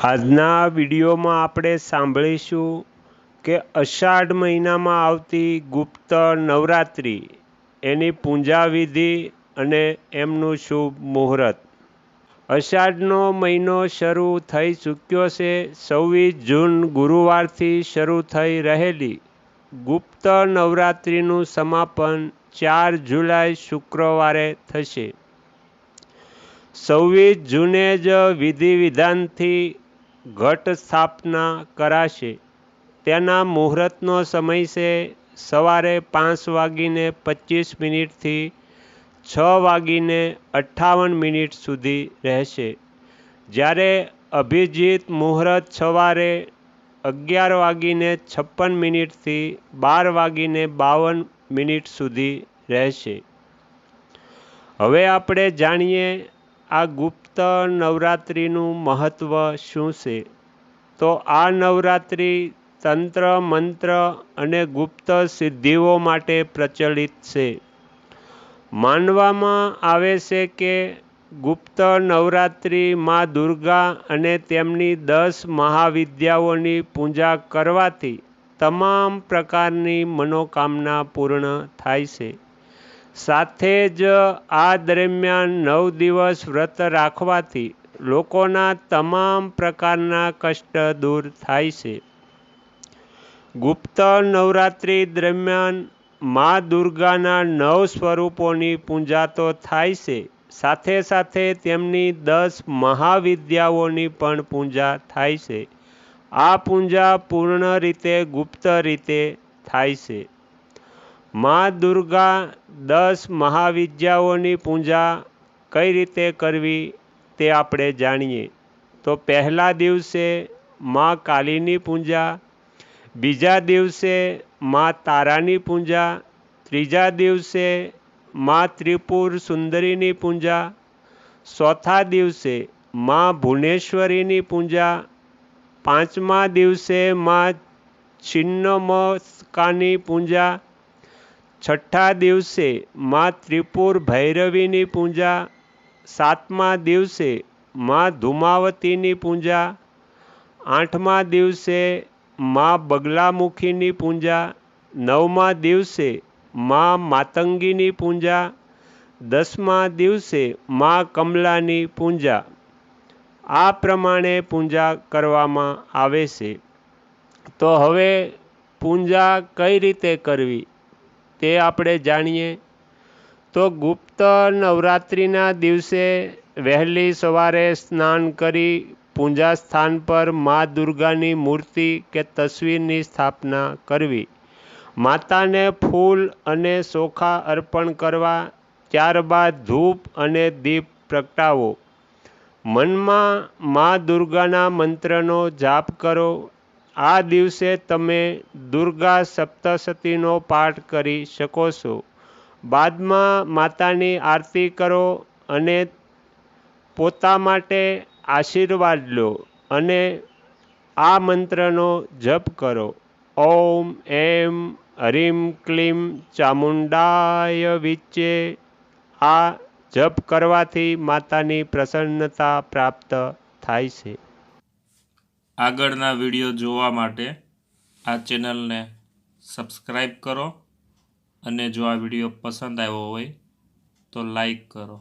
આજના વિડીયોમાં આપણે સાંભળીશું કે અષાઢ મહિનામાં આવતી ગુપ્ત નવરાત્રિ, એની પૂજા વિધિ અને એમનું શુભ મુહૂર્ત। અષાઢનો મહિનો શરૂ થઈ ચૂક્યો છે। 26 જૂન ગુરુવારથી શરૂ થઈ રહેલી ગુપ્ત નવરાત્રિનું સમાપન 4 જુલાઈ શુક્રવારે થશે। 26 જૂને જ વિધિ વિધાનથી ઘટ સ્થાપના કરાશે। તેના મુહૂર્તનો સમય છે સવારે 5:25 થી 6:58 સુધી રહેશે, જ્યારે અભિજીત મુહૂર્ત સવારે 11:56 થી 12:52 સુધી રહેશે। હવે આપણે જાણીએ આ ગુપ્ત નવરાત્રિનું મહત્ત્વ શું છે। તો આ નવરાત્રિ તંત્ર મંત્ર અને ગુપ્ત સિદ્ધિઓ માટે પ્રચલિત છે। માનવામાં આવે છે કે ગુપ્ત નવરાત્રિ મા દુર્ગા અને તેમની 10 મહાવિદ્યાઓની પૂજા કરવાથી તમામ પ્રકારની મનોકામના પૂર્ણ થાય છે। સાથે જ આ દરમિયાન 9 દિવસ વ્રત રાખવાથી લોકોના તમામ પ્રકારના કષ્ટ દૂર થાય છે। ગુપ્ત નવરાત્રિ દરમિયાન મા દુર્ગાના 9 સ્વરૂપોની પૂજા તો થાય છે, સાથે સાથે તેમની 10 મહાવિદ્યાઓની પણ પૂજા થાય છે। આ પૂજા પૂર્ણ રીતે ગુપ્ત રીતે થાય છે। મા દુર્ગા 10 મહાવિદ્યાઓની પૂજા કઈ રીતે કરવી તે આપણે જાણીએ। તો પહેલા દિવસે મા કાલીની પૂજા, બીજા દિવસે મા તારાની પૂજા, ત્રીજા દિવસે મા ત્રિપુર સુંદરીની પૂજા, ચોથા દિવસે મા ભુવનેશ્વરીની પૂજા, પાંચમા દિવસે મા છિન્નમસ્તિકાની પૂજા, છઠ્ઠા દિવસે મા ત્રિપુર ભૈરવીની પૂજા, સાતમા દિવસે મા ધૂમાવતીની પૂજા, આઠમા દિવસે મા બગલામુખીની પૂજા, નવમા દિવસે મા માતંગીની પૂજા, 10મા દિવસે મા કમલાની પૂજા। આ પ્રમાણે પૂજા કરવામાં આવે છે। તો હવે પૂજા કઈ રીતે કરવી તે આપણે જાણીએ। તો ગુપ્ત નવરાત્રિના દિવસે વહેલી સવારે સ્નાન કરી પૂજા સ્થાન પર મા દુર્ગાની મૂર્તિ કે તસવીરની સ્થાપના કરવી, માતાને ફૂલ અને ચોખા અર્પણ કરવા, ત્યારબાદ ધૂપ અને દીપ પ્રગટાવો, મનમાં મા દુર્ગાના મંત્રનો જાપ કરો। આ દિવસે તમે દુર્ગા સપ્તશતીનો પાઠ કરી શકો છો। બાદમાં માતાની આરતી કરો અને પોતા માટે આશીર્વાદ લો અને આ મંત્રનો જપ કરો। ઓમ એમ હરીમ ક્લીમ ચામુંડાય વિચે। આ જપ કરવાથી માતાની પ્રસન્નતા પ્રાપ્ત થાય છે। આગળના વિડીયો જોવા માટે આ ચેનલને સબસ્ક્રાઈબ કરો અને જો આ વિડીયો પસંદ આવ્યો હોય તો લાઈક કરો।